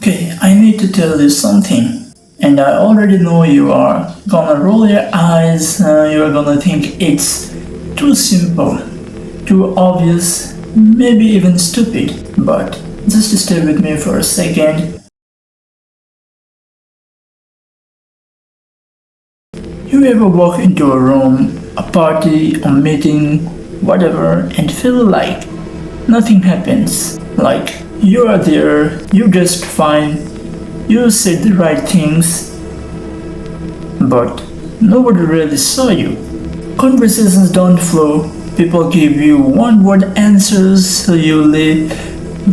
Okay, I need to tell you something. And I already know you are gonna roll your eyes, you are gonna think it's too simple, too obvious, maybe even stupid. But just stay with me for a second. You ever walk into a room, a party, a meeting, whatever, and feel like nothing happens? Like you are there, you dressed fine, you said the right things, but nobody really saw you. Conversations don't flow, people give you one word answers, so you leave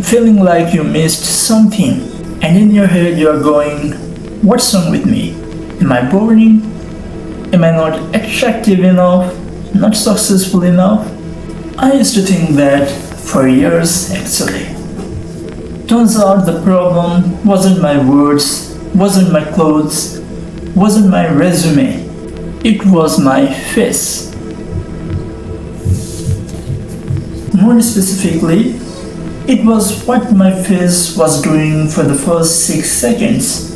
feeling like you missed something. And in your head, you're going, what's wrong with me? Am I boring? Am I not attractive enough? Not successful enough? I used to think that for years actually. Turns out the problem wasn't my words, wasn't my clothes, wasn't my resume. It was my face. More specifically, it was what my face was doing for the first 6 seconds.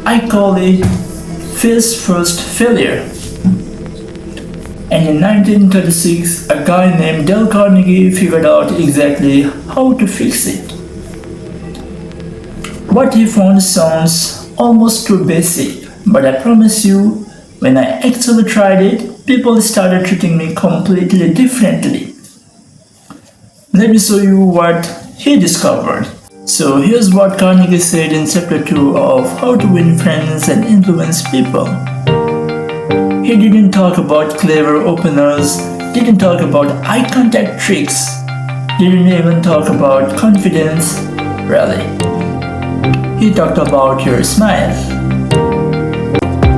I call it face first failure. And in 1936, a guy named Dale Carnegie figured out exactly how to fix it. What he found sounds almost too basic, but I promise you, when I actually tried it, people started treating me completely differently. Let me show you what he discovered. So here's what Carnegie said in chapter 2 of How to Win Friends and Influence People. He didn't talk about clever openers, didn't talk about eye contact tricks, didn't even talk about confidence, really. He talked about your smile.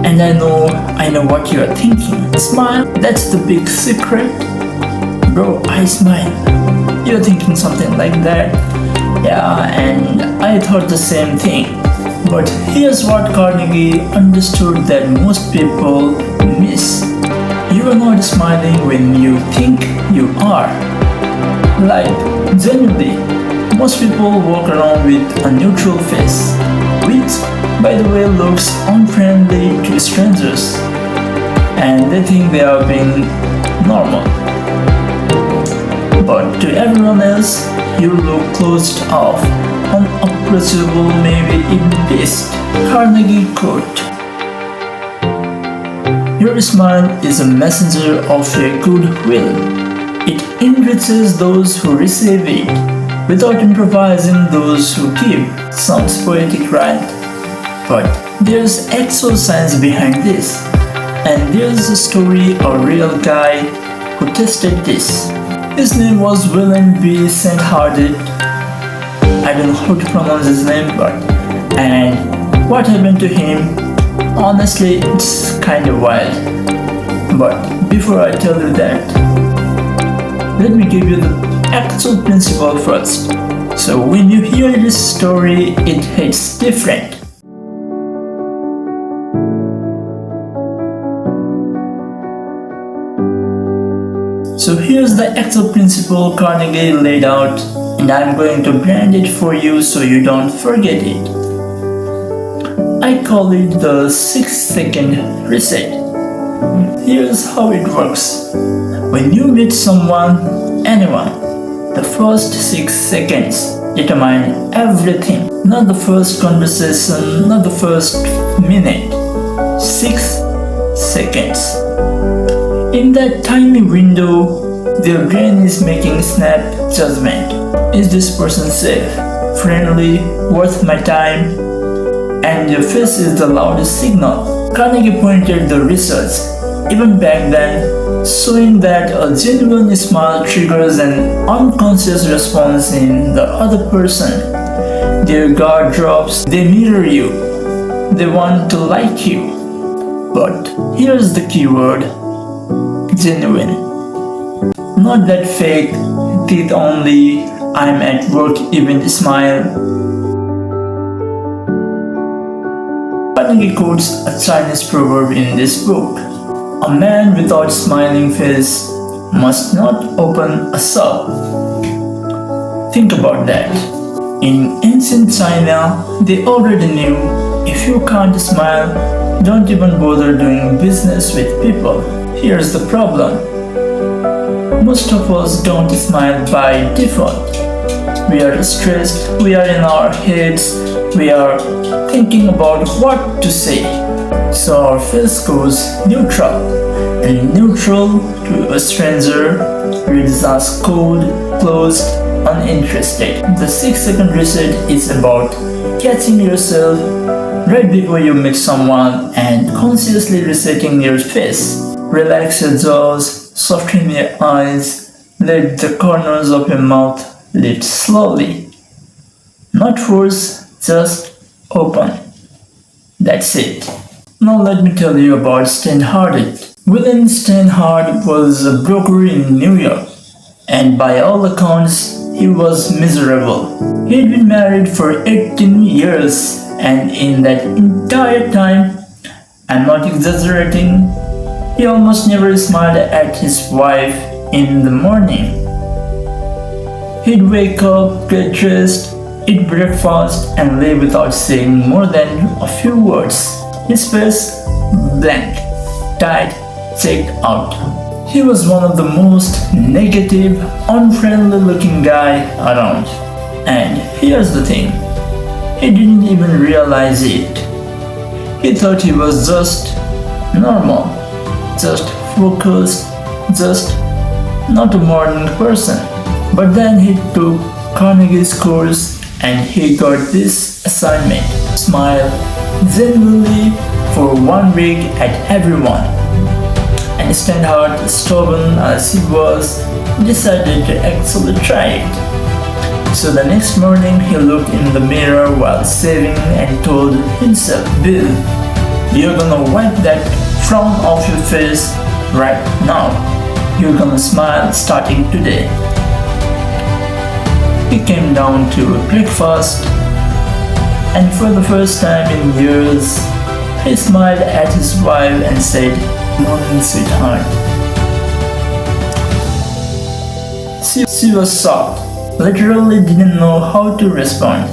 And I know what you are thinking. Smile? That's the big secret? Bro, I smile. You're thinking something like that. Yeah, and I thought the same thing. But here's what Carnegie understood that most people miss. You are not smiling when you think you are. Like, genuinely, most people walk around with a neutral face, which, by the way, looks unfriendly to strangers, and they think they are being normal. But to everyone else, you look closed off, unapproachable, maybe even pissed. Carnegie quote: "Your smile is a messenger of your goodwill. It enriches those who receive it, without improvising those who give." Sounds poetic, right? But there's actual science behind this. And there's a story of a real guy who tested this. His name was William B. St. Hardit. I don't know how to pronounce his name, and what happened to him, honestly, it's kind of wild. But before I tell you that, let me give you the actual principle first. So when you hear this story, it hits different. So here's the actual principle Carnegie laid out, and I'm going to brand it for you so you don't forget it. I call it the 6-second reset. Here's how it works. When you meet someone, anyone, the first 6 seconds determine everything. Not the first conversation, not the first minute. 6 seconds. In that tiny window, their brain is making snap judgment. Is this person safe, friendly, worth my time? And your face is the loudest signal. Carnegie pointed the research, even back then, showing that a genuine smile triggers an unconscious response in the other person. Their guard drops, they mirror you, they want to like you. But here's the key word: genuine. Not that fake, teeth only, I'm at work event smile. Carnegie quotes a Chinese proverb in this book: "A man without smiling face must not open a shop." Think about that. In ancient China, they already knew if you can't smile, don't even bother doing business with people. Here's the problem. Most of us don't smile by default. We are stressed, we are in our heads, we are thinking about what to say. So our face goes neutral. And neutral to a stranger reads as cold, closed, uninterested. The 6-second reset is about catching yourself right before you meet someone and consciously resetting your face. Relax your jaws, soften your eyes, let the corners of your mouth lift slowly. Not force, just open. That's it. Now let me tell you about Steinhardt. William Steinhardt was a broker in New York, and by all accounts, he was miserable. He'd been married for 18 years, and in that entire time, I'm not exaggerating, he almost never smiled at his wife in the morning. He'd wake up, get dressed, eat breakfast, and leave without saying more than a few words. His face blank, tight, checked out. He was one of the most negative, unfriendly looking guy around. And here's the thing, he didn't even realize it. He thought he was just normal, just focused, just not a modern person. But then he took Carnegie's course and he got this assignment: smile genuinely for 1 week at everyone. And Steinhardt, stubborn as he was, decided to actually try it. So the next morning he looked in the mirror while shaving and told himself, Bill, you're gonna wipe that frown off your face right now. You're gonna smile starting today. He came down to breakfast, and for the first time in years, he smiled at his wife and said, "Morning, sweetheart." She was shocked, literally didn't know how to respond.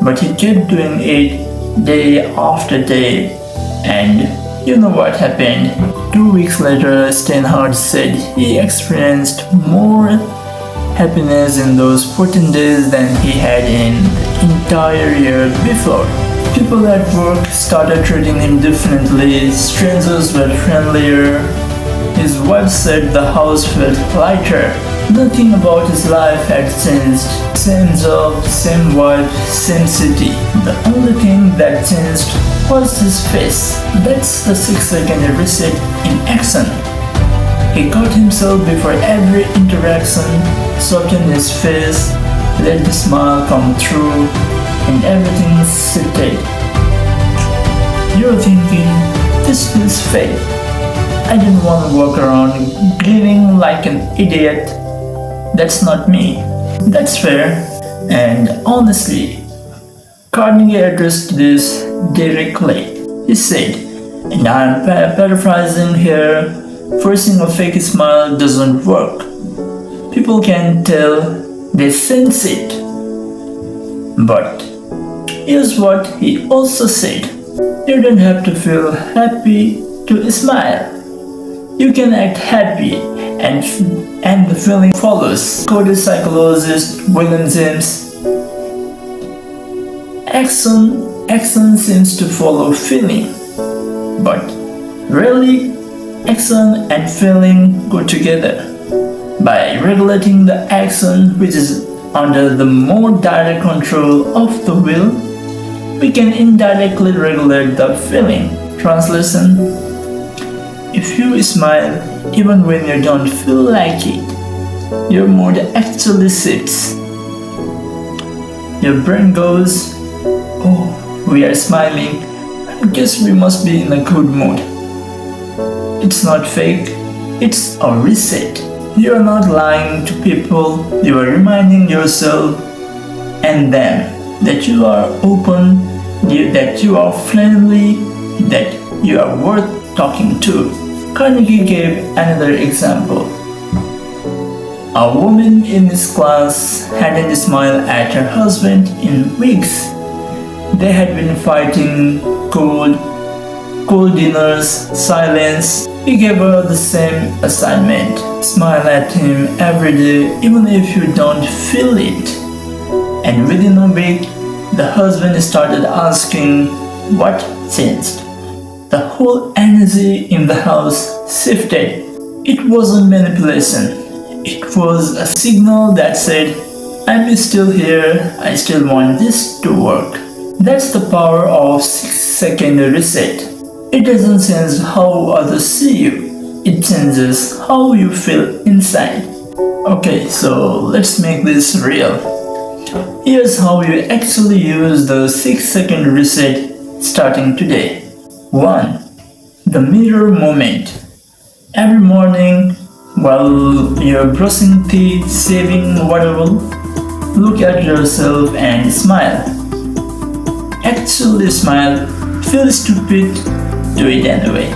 But he kept doing it day after day, and you know what happened. 2 weeks later, Steinhardt said he experienced more happiness in those 14 days than he had in the entire year before. People at work started treating him differently, strangers were friendlier. His wife said the house felt lighter. Nothing about his life had changed. Same job, same wife, same city. The only thing that changed was his face. That's the 6-second reset in action. He caught himself before every interaction, softened his face, let the smile come through, and everything settled. You're thinking, this feels fake. I didn't want to walk around grinning like an idiot. That's not me. That's fair. And honestly, Carnegie addressed this directly. He said, and I'm paraphrasing here, forcing a fake smile doesn't work. People can tell, they sense it. But here's what he also said. You don't have to feel happy to smile. You can act happy and the feeling follows. Coded psychologist William James. Action seems to follow feeling. But really, action and feeling go together. By regulating the action, which is under the more direct control of the will, we can indirectly regulate the feeling. Translation: if you smile even when you don't feel like it, your mood actually shifts. Your brain goes, oh, we are smiling, I guess we must be in a good mood. It's not fake, it's a reset. You are not lying to people, you are reminding yourself and them that you are open, that you are friendly, that you are worth talking to. Carnegie gave another example. A woman in his class hadn't smiled at her husband in weeks. They had been fighting, cold dinners, silence. He gave her the same assignment. Smile at him every day, even if you don't feel it. And within a week, the husband started asking what changed. The whole energy in the house shifted. It wasn't manipulation. It was a signal that said, I'm still here, I still want this to work. That's the power of 6-second reset. It doesn't change how others see you, it changes how you feel inside. Okay, so let's make this real. Here's how you actually use the 6-second reset starting today. 1. The mirror moment. Every morning, while you're brushing teeth, shaving, whatever, look at yourself and smile. Actually smile. Feel stupid, do it anyway.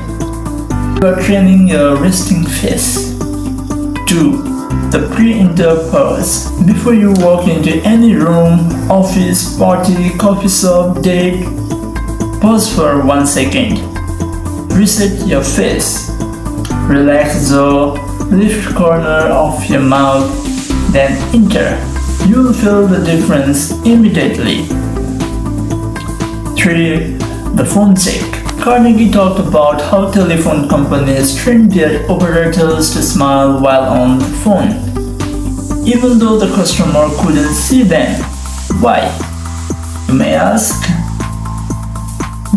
You are training your resting face. 2. The pre-enter pause. Before you walk into any room, office, party, coffee shop, date, pause for 1 second. Reset your face. Relax jaw, lift corner of your mouth, then enter. You'll feel the difference immediately. 3. The phone check. Carnegie talked about how telephone companies train their operators to smile while on the phone, even though the customer couldn't see them. Why? You may ask.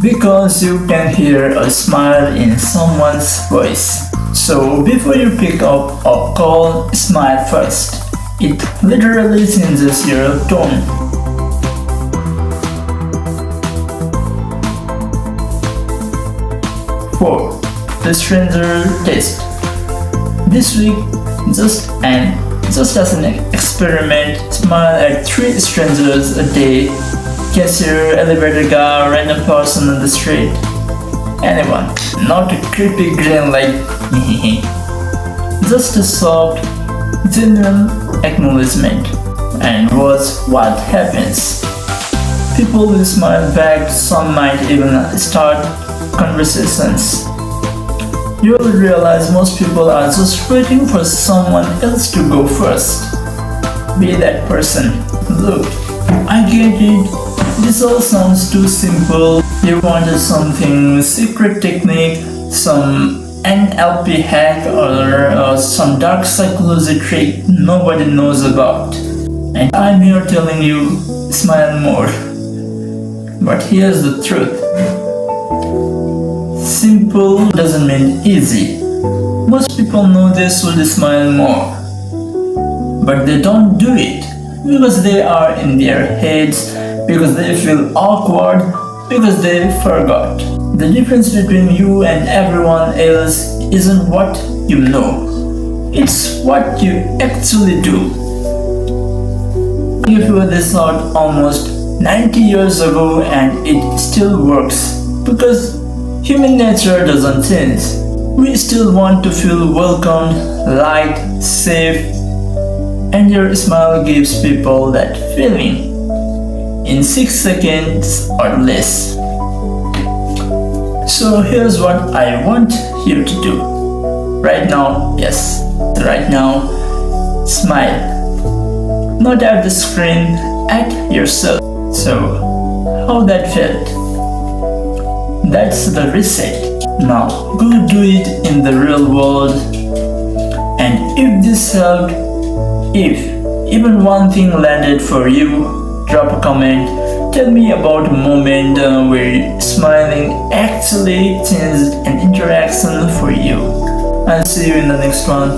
Because you can hear a smile in someone's voice. So before you pick up a call, smile first. It literally changes your tone. 4. The stranger test. This week, just as an experiment, smile at 3 strangers a day. Cashier, elevator guy, random person on the street. Anyone, not a creepy grin like me. Just a soft, genuine acknowledgement. And watch what happens. People will smile back, some might even start conversations. You will realize most people are just waiting for someone else to go first. Be that person. Look, I get it. This all sounds too simple. You wanted something secret technique, some NLP hack, or some dark psychology trick nobody knows about. And I'm here telling you, smile more. But here's the truth. Simple doesn't mean easy. Most people know they should smile more, but they don't do it because they are in their heads, because they feel awkward, because they forgot. The difference between you and everyone else isn't what you know, it's what you actually do. I figured this out almost 90 years ago and it still works because human nature doesn't change. We still want to feel welcomed, liked, safe, and your smile gives people that feeling in 6 seconds or less. So here's what I want you to do. Right now, yes, right now, smile. Not at the screen, at yourself. So, how that felt? That's the reset. Now, go do it in the real world. And if this helped, if even one thing landed for you, drop a comment. Tell me about a moment where smiling actually changed an interaction for you. I'll see you in the next one.